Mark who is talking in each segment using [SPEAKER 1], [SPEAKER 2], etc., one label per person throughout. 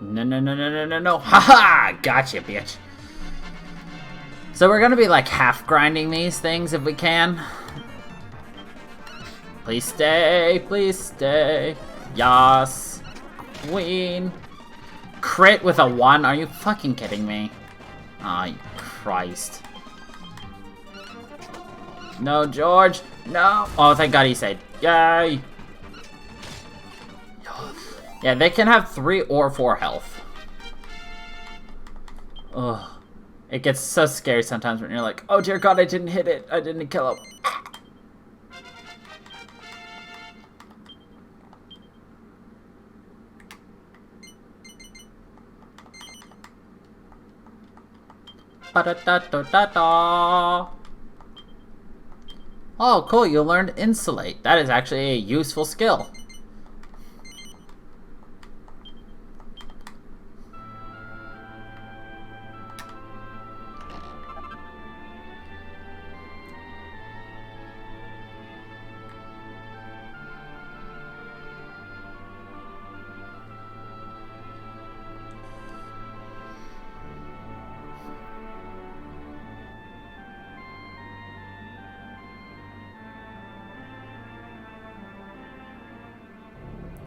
[SPEAKER 1] No, no, no, no, no, no, no. Haha! Gotcha, bitch. So we're gonna be like half grinding these things if we can. Please stay, please stay. Yas. Queen. Crit with a 1? Are you fucking kidding me? Oh, Christ. No, George. No. Oh, thank God he saved. Yay. Yeah, they can have 3 or 4 health. Ugh. It gets so scary sometimes when you're like, oh dear God, I didn't hit it. I didn't kill him. Ba-da-da-da-da-da. Oh, cool, you learned Insulate. That is actually a useful skill.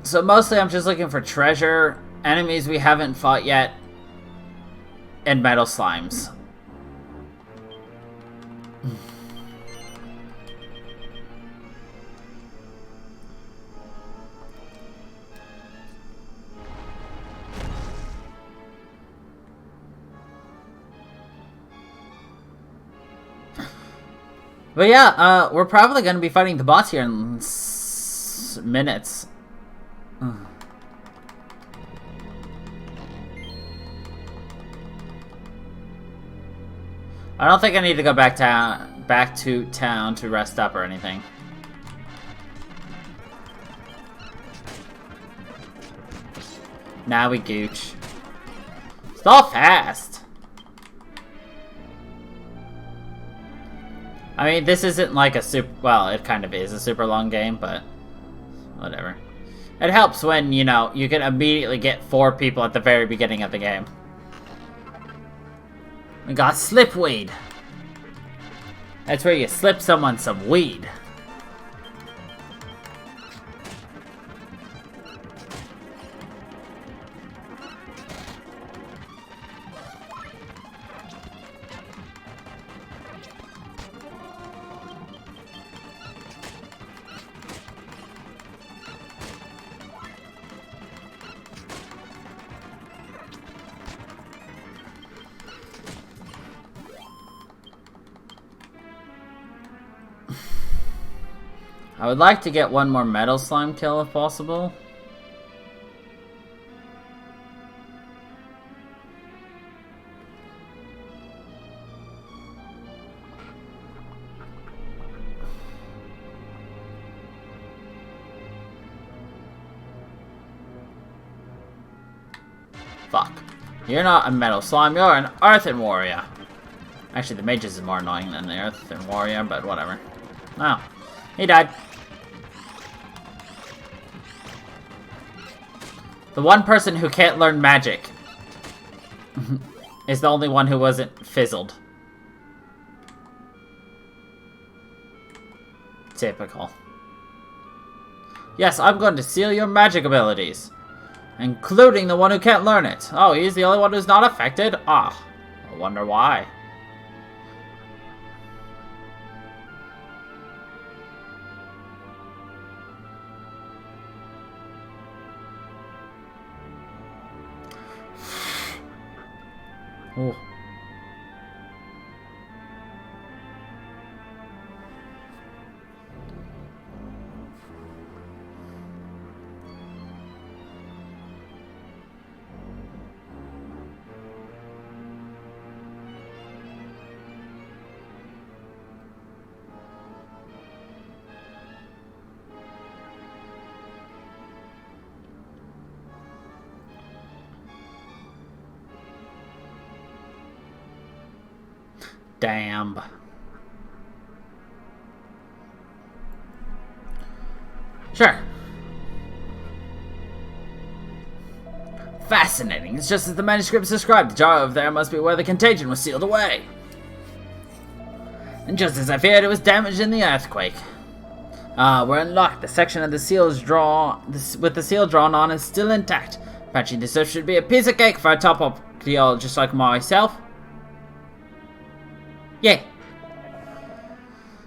[SPEAKER 1] So mostly I'm just looking for treasure, enemies we haven't fought yet, and metal slimes. But yeah, we're probably going to be fighting the boss here in minutes. I don't think I need to go back to town to rest up or anything. Now we gooch. Stall fast! I mean, this isn't like a super... Well, it kind of is a super long game, but... Whatever. It helps when, you know, you can immediately get 4 people at the very beginning of the game. We got slipweed. That's where you slip someone some weed. I would like to get one more metal slime kill if possible. Fuck. You're not a metal slime, you're an earthen warrior. Actually, the mages is more annoying than the earthen warrior, but whatever. Oh, he died. The one person who can't learn magic is the only one who wasn't fizzled. Typical. Yes, I'm going to seal your magic abilities. Including the one who can't learn it. Oh, he's the only one who's not affected? Ah, I wonder why. Ooh. Damn. Sure. Fascinating. It's just as the manuscripts described. The jar over there must be where the contagion was sealed away. And just as I feared, it was damaged in the earthquake. We're unlocked. The section of the seal with the seal drawn on is still intact. Patching this up should be a piece of cake for a top archaeologist like myself. Yeah.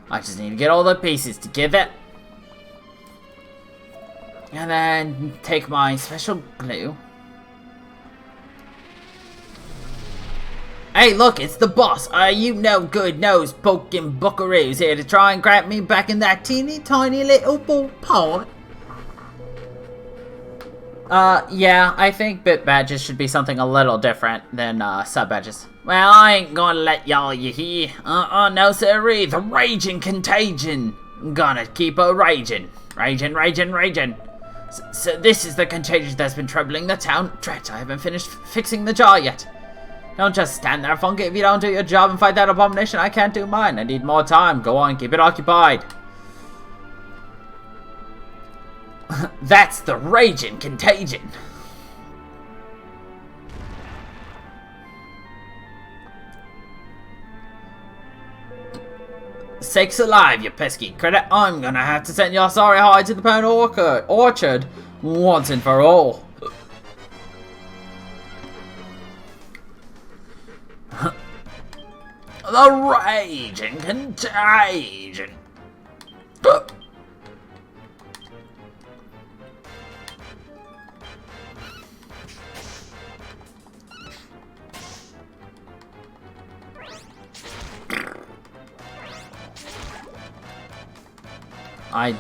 [SPEAKER 1] I just need to get all the pieces together. And then take my special glue. Hey, look, it's the boss. Are you no good nose poking buckaroos here to try and grab me back in that teeny tiny little ballpark? Yeah, I think bit badges should be something a little different than, sub badges. Well, I ain't gonna let y'all you hear. No sirree, the raging contagion. Gonna keep a raging. Raging. So this is the contagion that's been troubling the town. Drat, I haven't finished fixing the jar yet. Don't just stand there, Funky. If you don't do your job and fight that abomination, I can't do mine. I need more time. Go on, keep it occupied. That's the raging contagion. Sakes alive, you pesky critter. I'm gonna have to send your sorry hide to the pound orchard once and for all. The raging contagion. I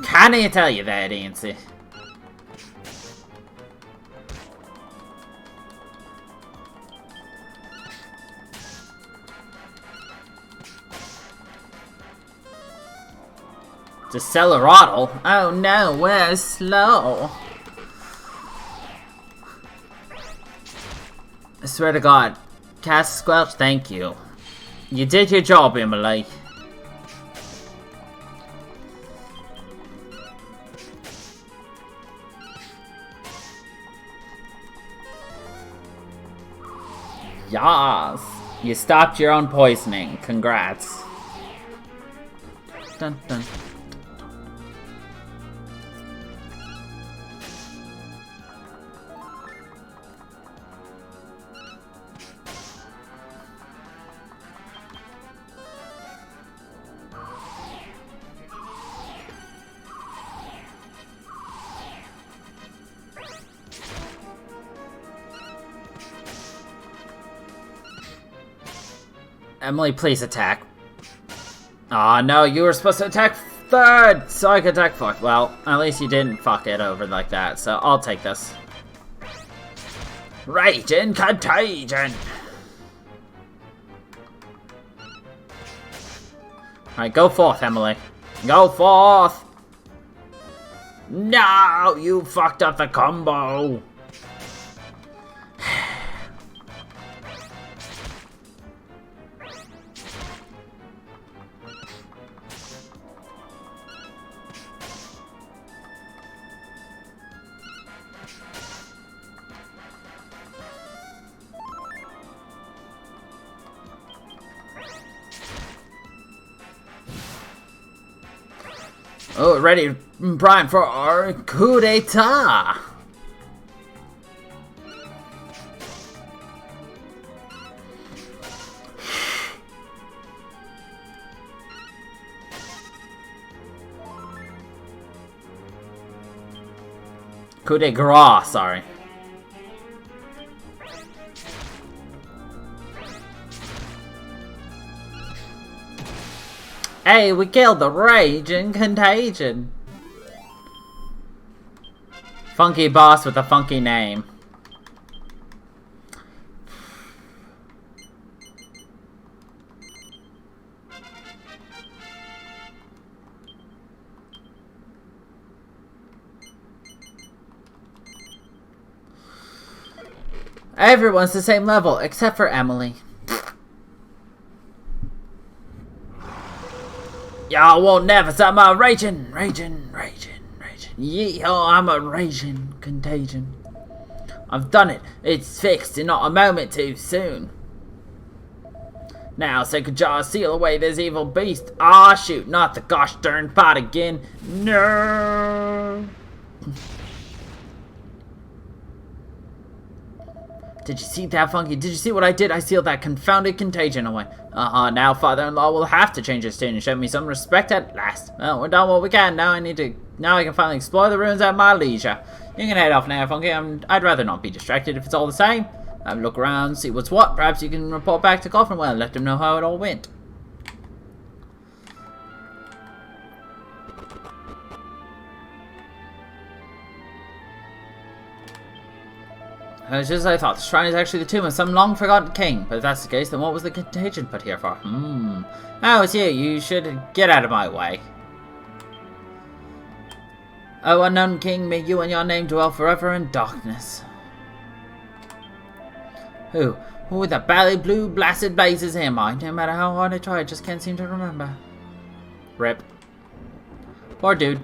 [SPEAKER 1] can't tell you that, Nancy. Decelerado? Oh no, we're slow. I swear to God. Cast Squelch, thank you. You did your job, Emily. Yas! You stopped your own poisoning. Congrats. Dun dun. Emily, please attack. Aw, no, you were supposed to attack third, so I could attack fourth. Well, at least you didn't fuck it over like that, so I'll take this. Raging contagion! Alright, go forth, Emily. Go forth! No, you fucked up the combo! Oh, ready, prime for our coup d'etat! Coup de grace, sorry. Hey, we killed the raging contagion. Funky boss with a funky name. Everyone's the same level, except for Emily. Y'all won't never stop my raging. Yeehaw, I'm a raging contagion. I've done it. It's fixed and not a moment too soon. Now, Sacred Jaw, seal away this evil beast. Ah, shoot, not the gosh darn pot again. No. Did you see that, Funky? Did you see what I did? I sealed that confounded contagion away. Now father-in-law will have to change his tune and show me some respect at last. Well, we're done what we can. Now I can finally explore the ruins at my leisure. You can head off now, Funky. I'd rather not be distracted if it's all the same. Have a look around, see what's what. Perhaps you can report back to Coffinwell and let them know how it all went. Just as I thought, the shrine is actually the tomb of some long-forgotten king. But if that's the case, then what was the contagion put here for? Oh, it's you. You should get out of my way. Oh, unknown king, may you and your name dwell forever in darkness. Who the bally blue blasted blazes am I? No matter how hard I try, I just can't seem to remember. Rip. Poor dude.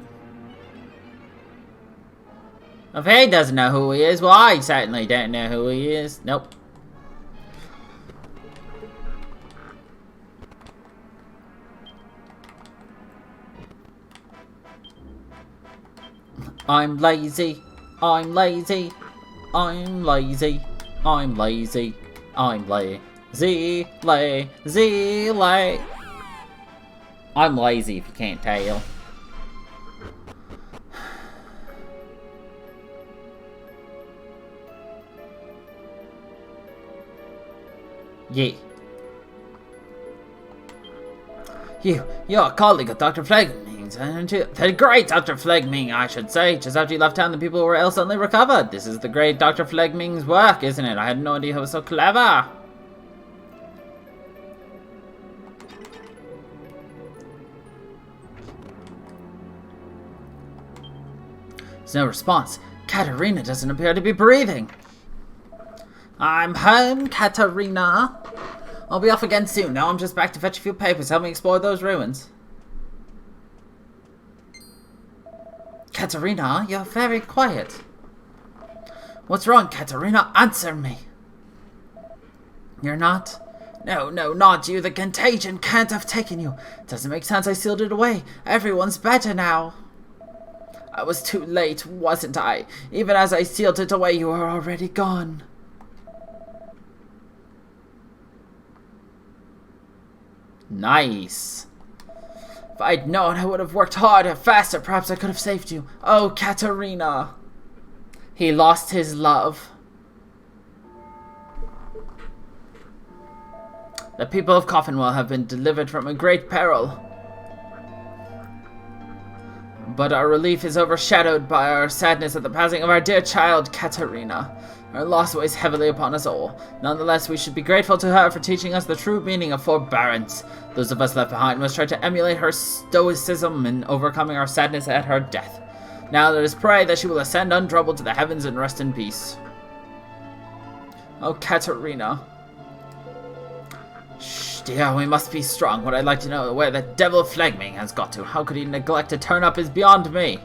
[SPEAKER 1] If he doesn't know who he is, well, I certainly don't know who he is. Nope. I'm lazy. I'm lazy. I'm lazy. I'm lazy. I'm lazy. Lazy. I'm lazy if you can't tell. Yeah. You're a colleague of Dr. Flegming's, aren't you? The great Dr. Flegming, I should say. Just after you left town, the people were ill suddenly recovered. This is the great Dr. Flegming's work, isn't it? I had no idea he was so clever. There's no response. Katerina doesn't appear to be breathing. I'm home, Katerina. I'll be off again soon. Now I'm just back to fetch a few papers. Help me explore those ruins. Katerina, you're very quiet. What's wrong, Katerina? Answer me. You're not? No, not you. The contagion can't have taken you. Doesn't make sense. I sealed it away. Everyone's better now. I was too late, wasn't I? Even as I sealed it away, you were already gone. Nice. If I'd known, I would have worked harder, faster. Perhaps I could have saved you. Oh, Katerina. He lost his love. The people of Coffinwell have been delivered from a great peril. But our relief is overshadowed by our sadness at the passing of our dear child, Katerina. Her loss weighs heavily upon us all. Nonetheless, we should be grateful to her for teaching us the true meaning of forbearance. Those of us left behind must try to emulate her stoicism in overcoming our sadness at her death. Now let us pray that she will ascend untroubled to the heavens and rest in peace. Oh, Katerina. Shh, dear, we must be strong. What I'd like to know where the devil Flegming has got to. How could he neglect to turn up is beyond me.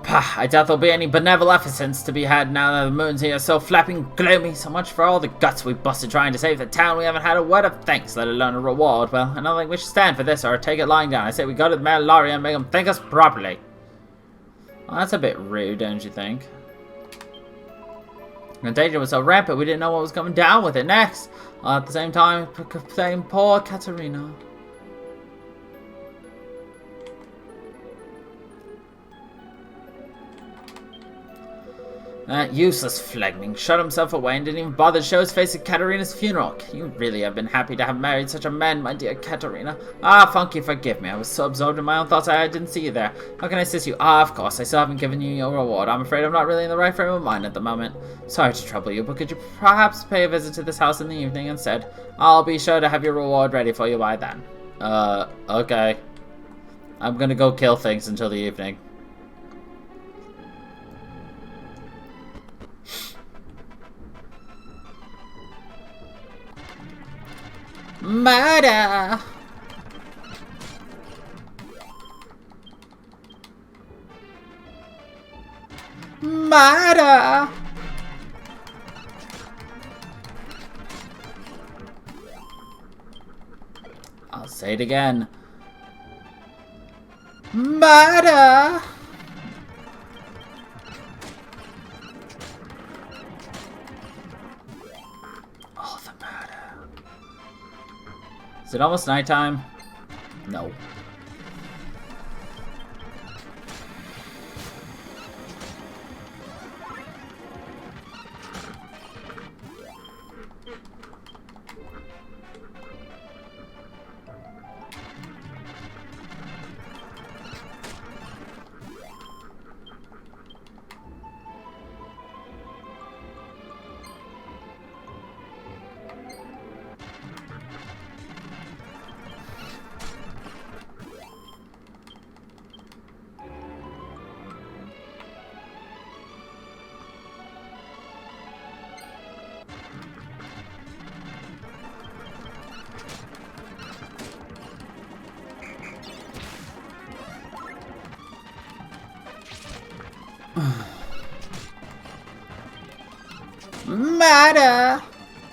[SPEAKER 1] Pah, I doubt there'll be any benevolence to be had now that the moon's here so flapping gloomy. So much for all the guts we busted trying to save the town. We haven't had a word of thanks, let alone a reward. Well, I don't think we should stand for this or take it lying down. I say we go to the Malaria and make them thank us properly. Well, that's a bit rude, don't you think? The danger was so rampant we didn't know what was coming down with it next. At the same time, saying poor Katerina. That useless Flegming shut himself away and didn't even bother to show his face at Katerina's funeral. You really have been happy to have married such a man, my dear Katerina. Ah, Funky, forgive me. I was so absorbed in my own thoughts I didn't see you there. How can I assist you? Ah, of course. I still haven't given you your reward. I'm afraid I'm not really in the right frame of mind at the moment. Sorry to trouble you, but could you perhaps pay a visit to this house in the evening instead? I'll be sure to have your reward ready for you by then. Okay. I'm gonna go kill things until the evening. Murder! Murder! I'll say it again. Murder! Oh, the murder. Is it almost nighttime? No. Murder!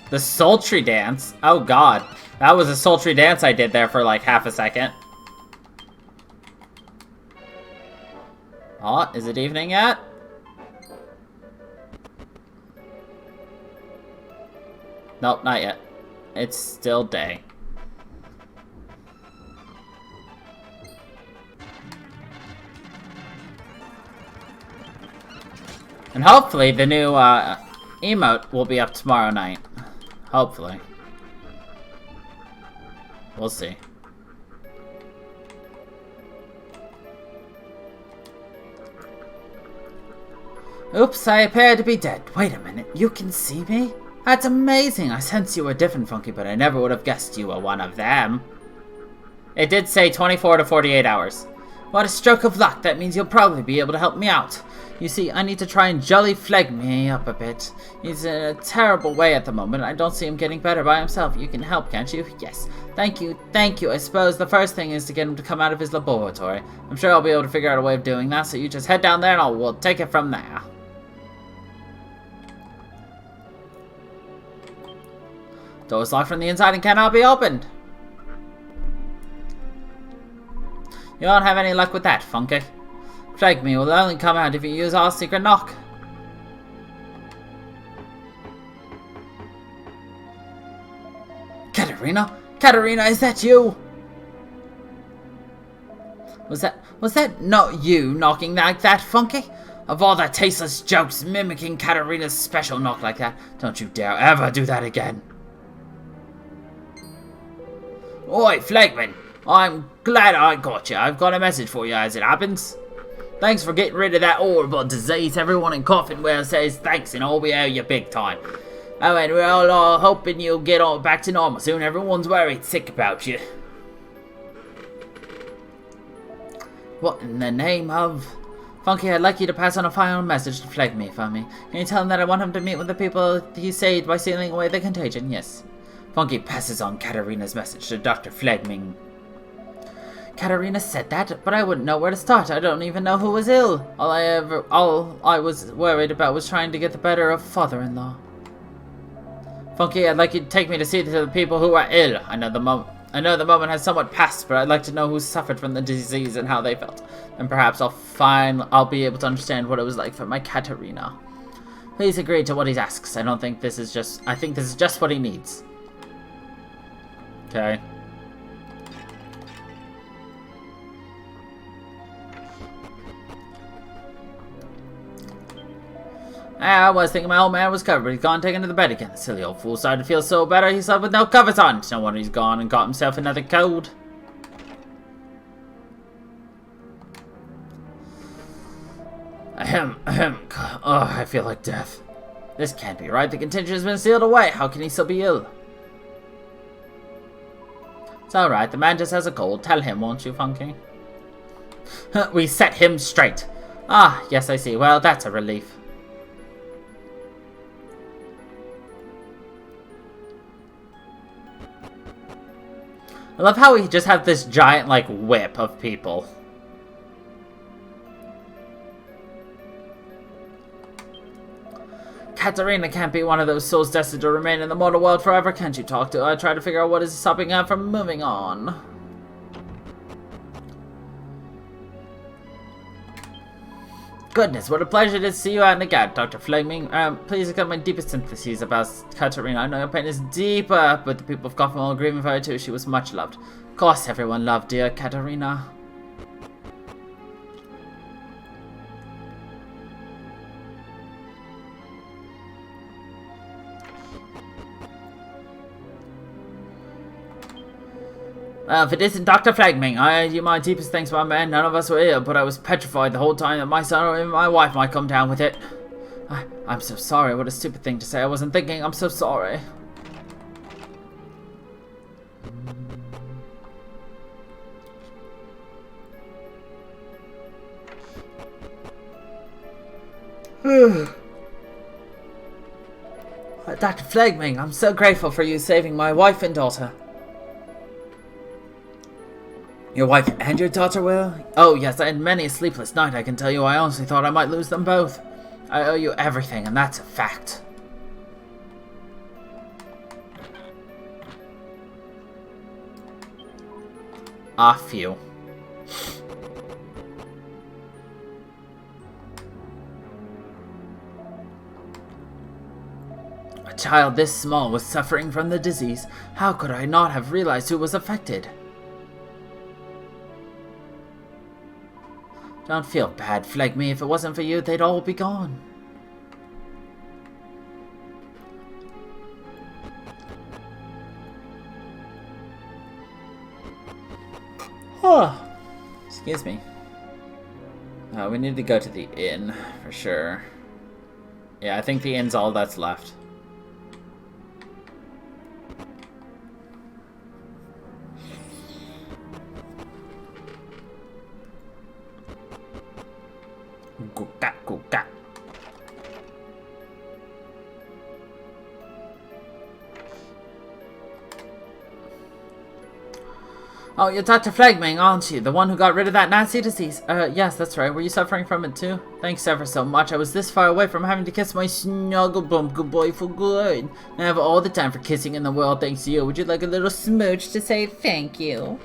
[SPEAKER 1] The sultry dance? Oh god. That was a sultry dance I did there for like half a second. Oh, is it evening yet? Nope, not yet. It's still day. And hopefully the new emote will be up tomorrow night. Hopefully. We'll see. Oops, I appear to be dead. Wait a minute, you can see me? That's amazing. I sense you were different, Funky, but I never would have guessed you were one of them. It did say 24 to 48 hours. What a stroke of luck. That means you'll probably be able to help me out. You see, I need to try and jolly flag me up a bit. He's in a terrible way at the moment. I don't see him getting better by himself. You can help, can't you? Yes. Thank you. Thank you. I suppose the first thing is to get him to come out of his laboratory. I'm sure I'll be able to figure out a way of doing that, so you just head down there and we'll take it from there. Door's locked from the inside and cannot be opened. You won't have any luck with that, Funky. Flag me will only come out if you use our secret knock. Katarina? Katarina, is that you? Was that not you knocking like that, Funky? Of all the tasteless jokes, mimicking Katarina's special knock like that, don't you dare ever do that again. Oi, Flagman! I'm glad I got you. I've got a message for you as it happens. Thanks for getting rid of that horrible disease. Everyone in Coffinware says thanks and all we owe you big time. Oh, and we're all hoping you'll get all back to normal soon. Everyone's worried sick about you. What in the name of... Funky, I'd like you to pass on a final message to Flag me for me. Can you tell him that I want him to meet with the people he saved by sealing away the contagion? Yes. Funky passes on Katarina's message to Dr. Flegming. Katarina said that, but I wouldn't know where to start. I don't even know who was ill. All I was worried about was trying to get the better of father-in-law. Funky, I'd like you to take me to see the people who are ill. I know the moment has somewhat passed, but I'd like to know who suffered from the disease and how they felt. And perhaps I'll be able to understand what it was like for my Katarina. Please agree to what he asks. I think this is just what he needs. Okay. I was thinking my old man was covered, but he's gone taken to the bed again. The silly old fool started to feel so better, he slept with no covers on. No wonder he's gone and got himself another cold. Ahem. Oh, I feel like death. This can't be right. The contingent has been sealed away. How can he still be ill? It's alright. The man just has a cold. Tell him, won't you, Funky? We set him straight. Ah, yes, I see. Well, that's a relief. I love how we just have this giant, like, whip of people. Katarina can't be one of those souls destined to remain in the mortal world forever. Can't you talk to her? I try to figure out what is stopping her from moving on. Goodness, what a pleasure to see you out and again, Dr. Fleming. Please accept my deepest sympathies about Katarina. I know your pain is deeper, but the people of Gotham are grieving for her too. She was much loved. Of course, everyone loved dear Katarina. If it isn't Dr. Fleming, I owe you my deepest thanks, my man. None of us were ill, but I was petrified the whole time that my son or even my wife might come down with it. I'm so sorry. What a stupid thing to say. I wasn't thinking. I'm so sorry. Dr. Fleming, I'm so grateful for you saving my wife and daughter. Your wife and your daughter, Will? Oh, yes, I had many a sleepless night, I can tell you. I honestly thought I might lose them both. I owe you everything, and that's a fact. Ah, phew. A child this small was suffering from the disease. How could I not have realized who was affected? Don't feel bad, Flag Me. If it wasn't for you, they'd all be gone. Oh, excuse me. We need to go to the inn, for sure. Yeah, I think the inn's all that's left. Guka. Oh, you're Dr. Fleming, aren't you? The one who got rid of that nasty disease? Yes, that's right. Were you suffering from it too? Thanks ever so much. I was this far away from having to kiss my snuggle bump good boy for good. I have all the time for kissing in the world thanks to you. Would you like a little smooch to say thank you?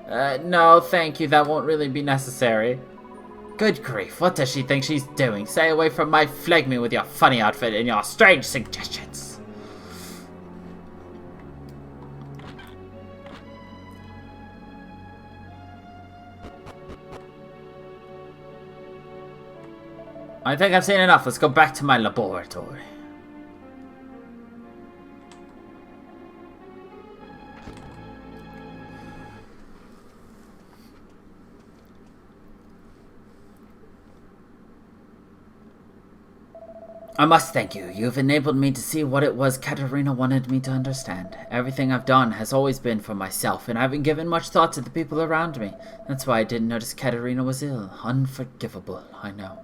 [SPEAKER 1] No, thank you. That won't really be necessary. Good grief, what does she think she's doing? Stay away from my Flag Me with your funny outfit and your strange suggestions. I think I've seen enough. Let's go back to my laboratory. I must thank you. You've enabled me to see what it was Katarina wanted me to understand. Everything I've done has always been for myself, and I haven't given much thought to the people around me. That's why I didn't notice Katarina was ill. Unforgivable, I know.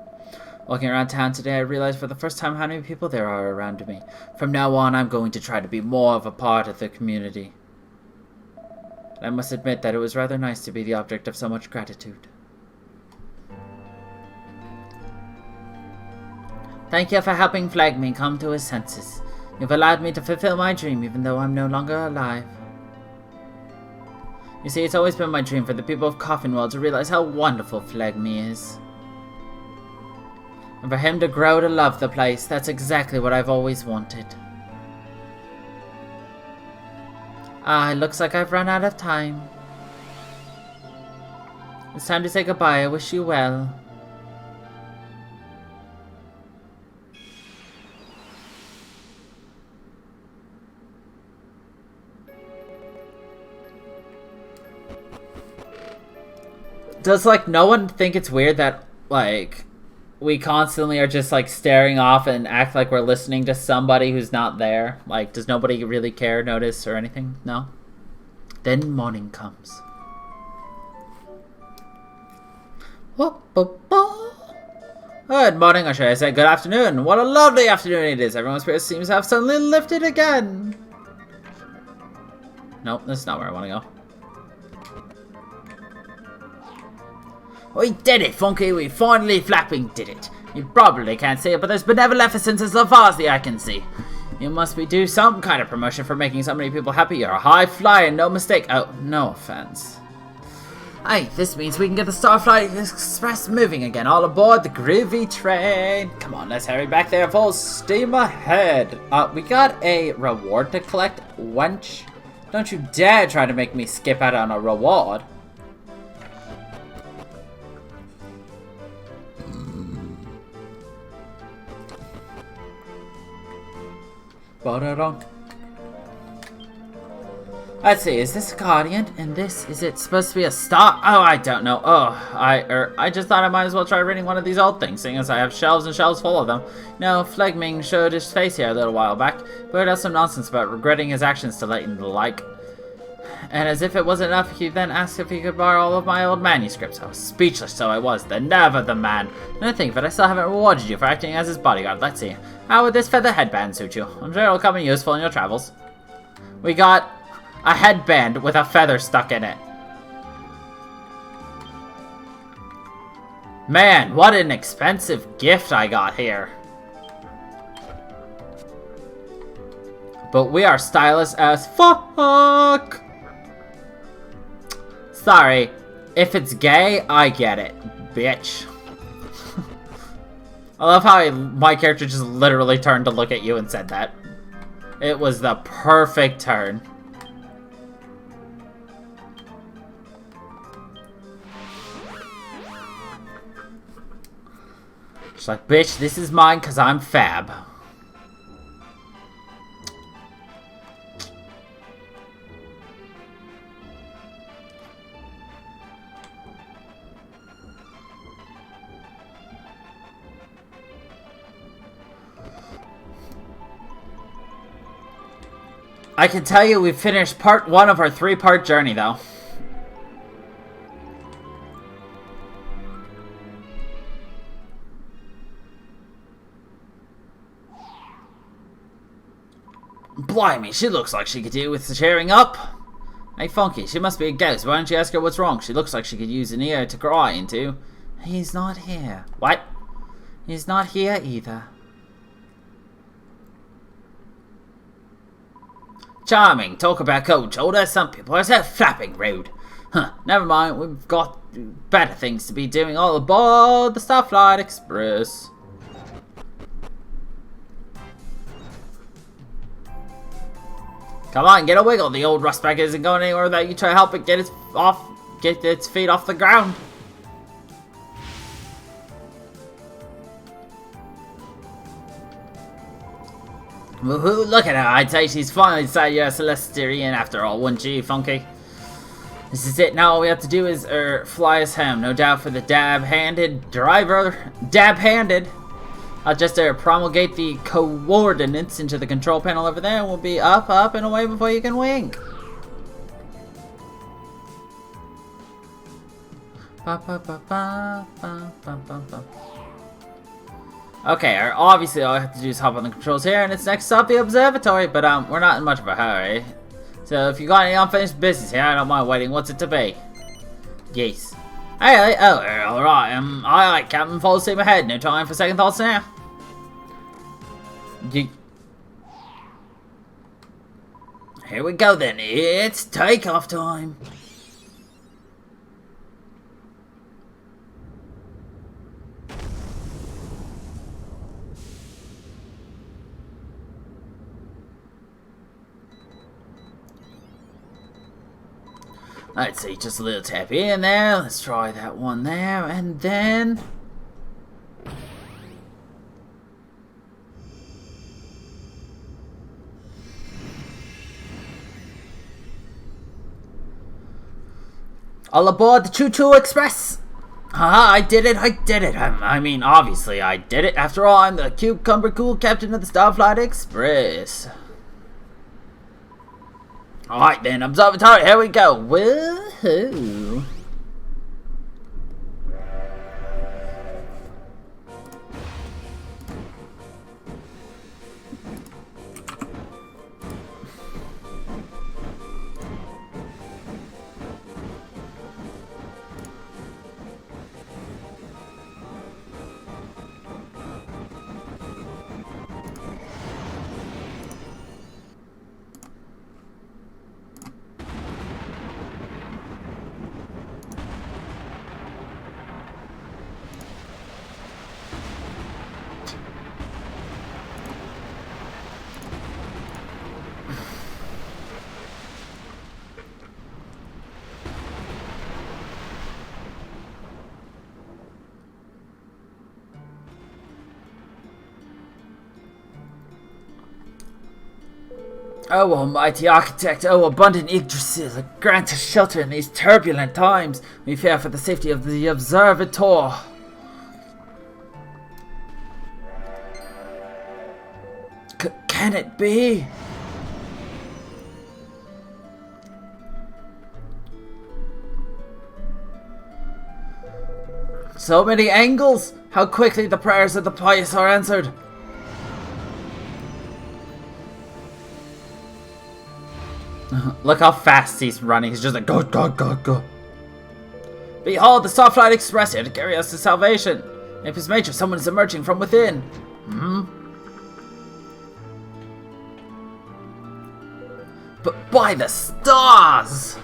[SPEAKER 1] Walking around town today, I realized for the first time how many people there are around me. From now on, I'm going to try to be more of a part of the community. And I must admit that it was rather nice to be the object of so much gratitude. Thank you for helping Flag Me come to his senses. You've allowed me to fulfill my dream even though I'm no longer alive. You see, it's always been my dream for the people of Coffin World to realize how wonderful Flag Me is. And for him to grow to love the place, that's exactly what I've always wanted. Ah, it looks like I've run out of time. It's time to say goodbye. I wish you well. Does, like, no one think it's weird that, like, we constantly are just, like, staring off and act like we're listening to somebody who's not there? Like, does nobody really care, notice, or anything? No? Then morning comes. Good morning, or should I say good afternoon. What a lovely afternoon it is. Everyone's spirit seems to have suddenly lifted again. Nope, that's not where I want to go. We did it, Funky! We finally flapping did it! You probably can't see it, but there's beneficence as far as the eye can see. You must be due some kind of promotion for making so many people happy. You're a high flyer, no mistake. Oh, no offense. Hey, this means we can get the Starflight Express moving again. All aboard the groovy train. Come on, let's hurry back there. Full steam ahead. We got a reward to collect, wench. Don't you dare try to make me skip out on a reward. Ba-da-dum. Let's see, is this a Guardian? And this, is it supposed to be a star? Oh, I don't know. Oh, I just thought I might as well try reading one of these old things, seeing as I have shelves and shelves full of them. No, Flegming showed his face here a little while back, but has some nonsense about regretting his actions to late and the like. And as if it wasn't enough, he then asked if he could borrow all of my old manuscripts. I was speechless, so I was. The nerve of the man. And I think that I still haven't rewarded you for acting as his bodyguard. Let's see. How would this feather headband suit you? I'm sure it'll come in useful in your travels. We got a headband with a feather stuck in it. Man, what an expensive gift I got here. But we are stylish as fuck. Sorry, if it's gay, I get it, bitch. I love how my character just literally turned to look at you and said that. It was the perfect turn. She's like, bitch, this is mine because I'm fab. I can tell you we've finished part 1 of our 3-part journey, though. Blimey, she looks like she could do with the cheering up. Hey, Funky, she must be a ghost. Why don't you ask her what's wrong? She looks like she could use an ear to cry into. He's not here. What? He's not here either. Charming. Talk about cold shoulder. Some people are so flapping rude. Huh. Never mind. We've got better things to be doing all aboard the Starflight Express. Come on, get a wiggle. The old rustback isn't going anywhere without you try to help it get its feet off the ground. Woohoo, look at her. I'd say she's finally decided you're a Celestirian after all, wouldn't you, Funky? This is it. Now all we have to do is fly us home. No doubt for the dab-handed driver. Dab-handed. I'll just promulgate the coordinates into the control panel over there, and we'll be up, and away before you can wink. Okay, obviously all I have to do is hop on the controls here, and it's next stop the observatory, but we're not in much of a hurry. So if you got any unfinished business here, I don't mind waiting. What's it to be? Yes. Hey, alright, aye, Captain, full steam ahead. No time for second thoughts now. Here we go then, it's takeoff time. Let's see, just a little tap in there. Let's try that one there, and then... all aboard the Choo-Choo Express! Haha, I did it, I mean, obviously I did it. After all, I'm the cucumber cool captain of the Starflight Express. Alright then, observatory, here we go. Woohoo! O almighty architect, O abundant Yggdrasil, grant us shelter in these turbulent times. We fear for the safety of the observator. Can it be? So many angles! How quickly the prayers of the pious are answered! Look how fast he's running. He's just like, go, go, go, go. Behold, the Starflight Express here to carry us to salvation. Apis Major, someone is emerging from within. But by the stars!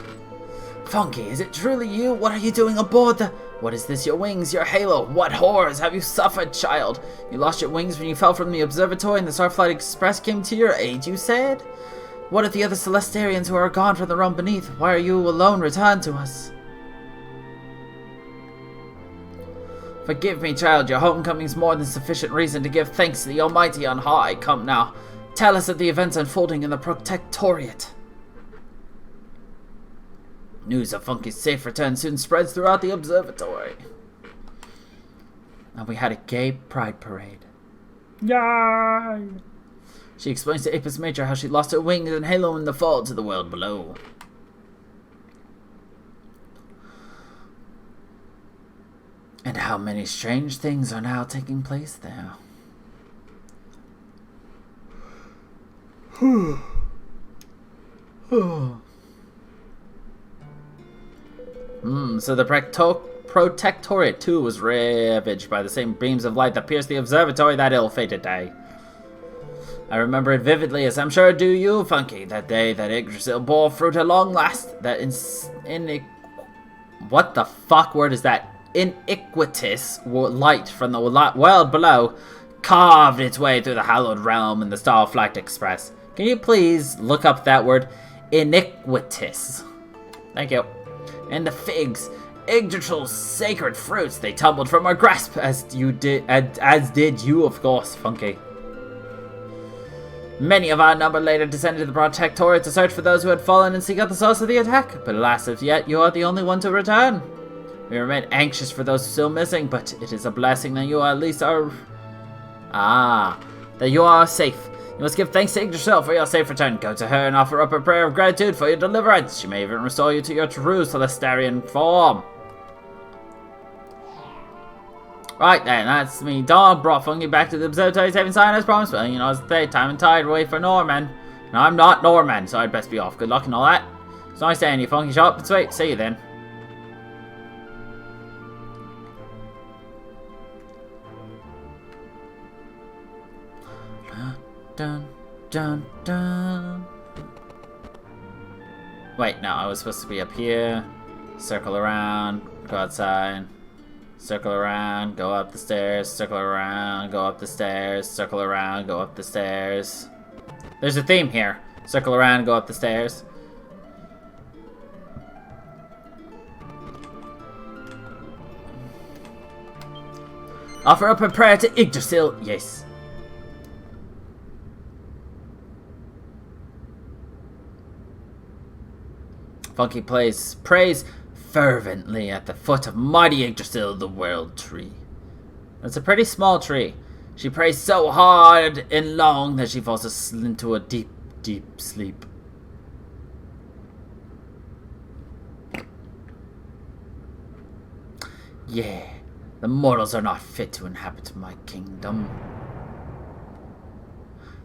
[SPEAKER 1] Funky, is it truly you? What are you doing aboard the... What is this, your wings, your halo? What horrors have you suffered, child? You lost your wings when you fell from the observatory and the Starflight Express came to your aid, you said? What of the other Celestarians who are gone from the realm beneath? Why are you alone returned to us? Forgive me, child. Your homecoming is more than sufficient reason to give thanks to the Almighty on high. Come now, tell us of the events unfolding in the Protectorate. News of Funky's safe return soon spreads throughout the observatory. And we had a gay pride parade. Yay! She explains to Apis Major how she lost her wings and halo in the fall to the world below. And how many strange things are now taking place there. So the Protectorate too was ravaged by the same beams of light that pierced the observatory that ill-fated day. I remember it vividly, as I'm sure do you, Funky, that day that Yggdrasil bore fruit at long last, that what the fuck word is that? Iniquitous light from the world below carved its way through the hallowed realm in the Starflight Express. Can you please look up that word? Iniquitous. Thank you. And the figs, Yggdrasil's sacred fruits, they tumbled from our grasp, as did you, of course, Funky. Many of our number later descended to the Protectorate to search for those who had fallen and seek out the source of the attack, but alas, as yet, you are the only one to return. We remain anxious for those still missing, but it is a blessing that you at least are... that you are safe. You must give thanks to Yggdrasil for your safe return. Go to her and offer up a prayer of gratitude for your deliverance. She may even restore you to your true Celestarian form. Right then, that's me. Dawn brought Funky back to the observatory, saving sign as promised. Well, you know, it's time and tide away for Norman. And I'm not Norman, so I'd best be off. Good luck and all that. It's nice seeing you, Funky Shop. But sweet, see you then. Dun, dun, dun. Wait, no, I was supposed to be up here. Circle around, go outside. Circle around, go up the stairs. Circle around, go up the stairs. Circle around, go up the stairs. There's a theme here. Circle around, go up the stairs. Offer up a prayer to Yggdrasil. Yes. Funky prays fervently at the foot of mighty Yggdrasil, the world tree. It's a pretty small tree. She prays so hard and long that she falls into a deep, deep sleep. Yeah, the mortals are not fit to inhabit my kingdom.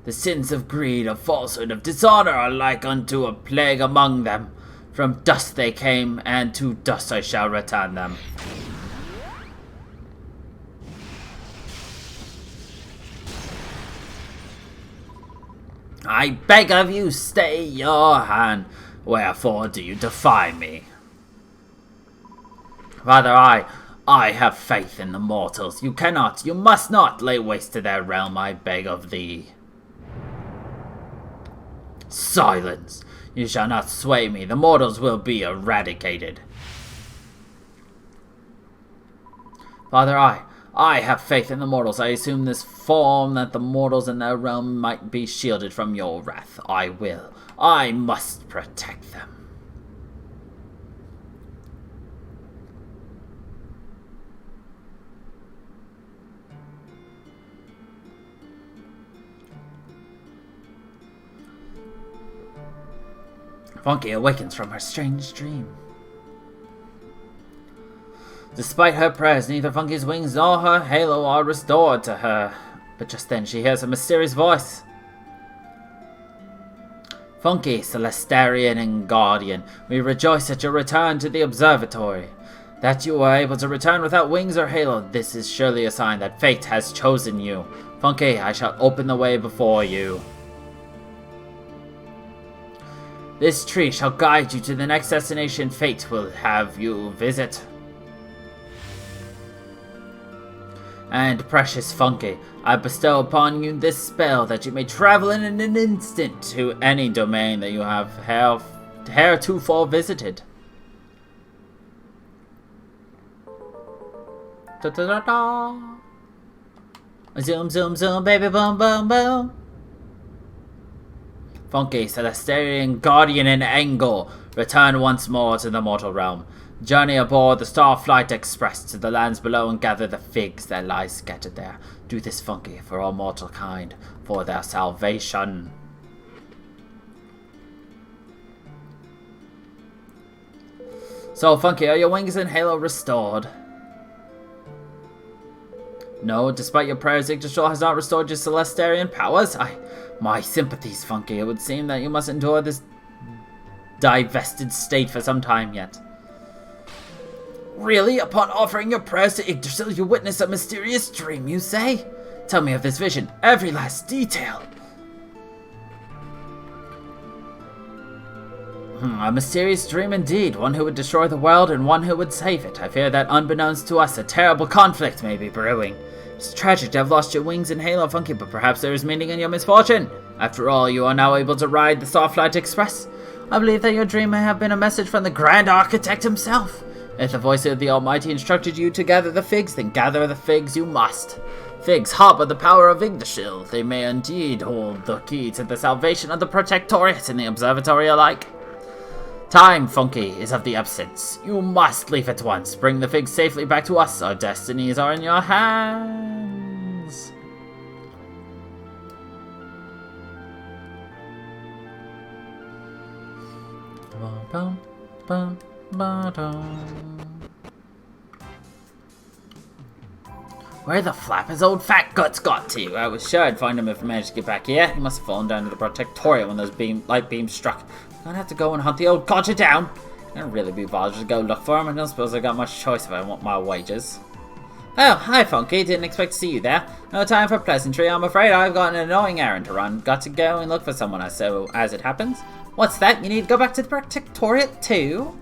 [SPEAKER 1] The sins of greed, of falsehood, of dishonor are like unto a plague among them. From dust they came, and to dust I shall return them. I beg of you, stay your hand. Wherefore do you defy me? Father, I have faith in the mortals. You cannot, you must not lay waste to their realm, I beg of thee. Silence! You shall not sway me. The mortals will be eradicated. Father, I have faith in the mortals. I assume this form that the mortals in their realm might be shielded from your wrath. I will. I must protect them. Funky awakens from her strange dream. Despite her prayers, neither Funky's wings nor her halo are restored to her. But just then she hears a mysterious voice. Funky, Celestarian and Guardian, we rejoice at your return to the observatory. That you were able to return without wings or halo, this is surely a sign that fate has chosen you. Funky, I shall open the way before you. This tree shall guide you to the next destination fate will have you visit. And precious Funky, I bestow upon you this spell that you may travel in an instant to any domain that you have heretofore visited. Da da da da. Zoom zoom zoom baby boom boom boom. Funky, Celestarian, Guardian, and Angle return once more to the mortal realm. Journey aboard the Starflight Express to the lands below and gather the figs that lie scattered there. Do this, Funky, for all mortal kind, for their salvation. So, Funky, are your wings and halo restored? No, despite your prayers, Yggdrasil has not restored your Celestarian powers. My sympathies, Funky. It would seem that you must endure this divested state for some time yet. Really? Upon offering your prayers to Yggdrasil, you witness a mysterious dream, you say? Tell me of this vision, every last detail. A mysterious dream indeed, one who would destroy the world and one who would save it. I fear that unbeknownst to us, a terrible conflict may be brewing. It's tragic to have lost your wings and halo, Funky, but perhaps there is meaning in your misfortune. After all, you are now able to ride the Starflight Express. I believe that your dream may have been a message from the Grand Architect himself. If the voice of the Almighty instructed you to gather the figs, then gather the figs you must. Figs harbor the power of Yggdrasil. They may indeed hold the key to the salvation of the Protectorate and the Observatory alike. Time, Funky, is of the essence. You must leave at once. Bring the figs safely back to us. Our destinies are in your hands. Where the flap has old fat guts got to? I was sure I'd find him if I managed to get back here. He must have fallen down to the Protectorate when those light beams struck. I'm gonna have to go and hunt the old codger down. Can't really be bothered to go look for him. I don't suppose I got much choice if I want my wages. Oh, hi Funky. Didn't expect to see you there. No time for pleasantry. I'm afraid I've got an annoying errand to run. Got to go and look for someone as it happens. What's that? You need to go back to the Protectorate too?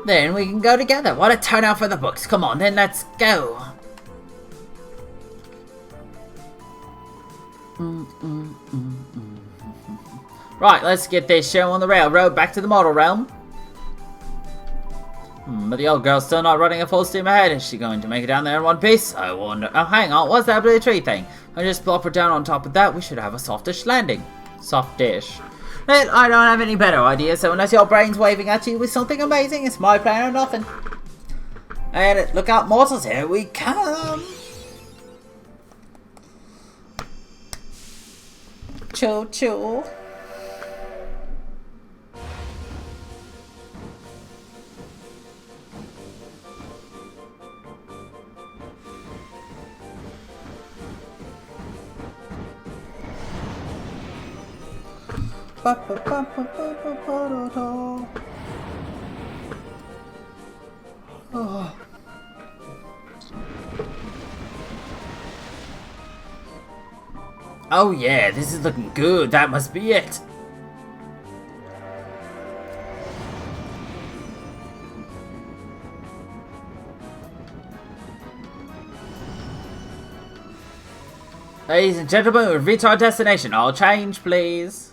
[SPEAKER 1] Then we can go together. What a turnout for the books. Come on then, let's go. Right, let's get this show on the railroad back to the mortal realm. But the old girl's still not running at full steam ahead. Is she going to make it down there in one piece? I wonder. Oh, hang on. What's that blue tree thing? I just plop her down on top of that. We should have a softish landing. Softish. Well, I don't have any better idea, so unless your brain's waving at you with something amazing, it's my plan or nothing. And look out, mortals, here we come. Choo choo. Oh. Oh yeah, this is looking good. That must be it. Ladies and gentlemen, we've reached our destination. All change, please.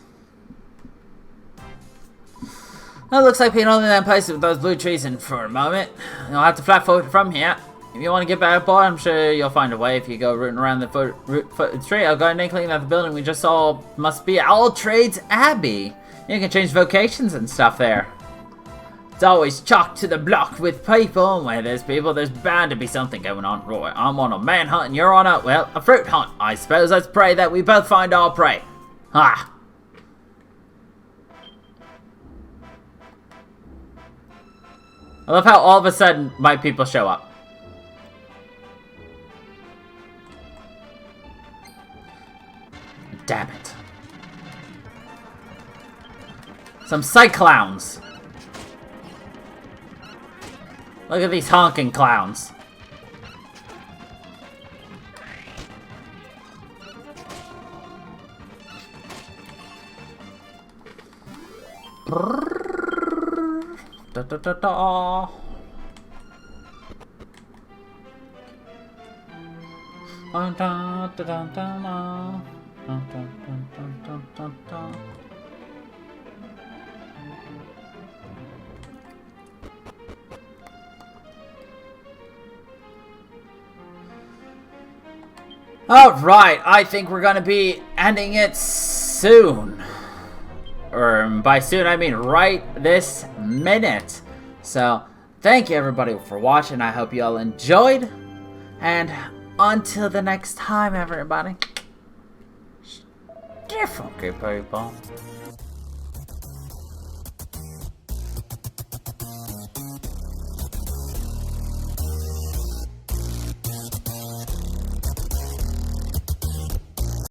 [SPEAKER 1] Well, looks like we're only in place with those blue trees in for a moment. I'll have to flat forward from here. If you want to get back, boy, I'm sure you'll find a way if you go rooting around the foot of the tree. I'll go and inkling that the building we just saw must be All Trades Abbey. You can change vocations and stuff there. It's always chock to the block with people, and where there's people, there's bound to be something going on. Roy, I'm on a manhunt and you're on a, well, a fruit hunt. I suppose let's pray that we both find our prey. Ha! I love how all of a sudden my people show up. Damn it. Some cyclowns. Look at these honking clowns. Da, da, da, da. Da, da, da, da, da. Dun, dun, dun, dun, dun, dun, dun. Alright, I think we're gonna be ending it soon. Or by soon I mean right this minute. So, thank you everybody for watching. I hope you all enjoyed. And until the next time, everybody. Different people.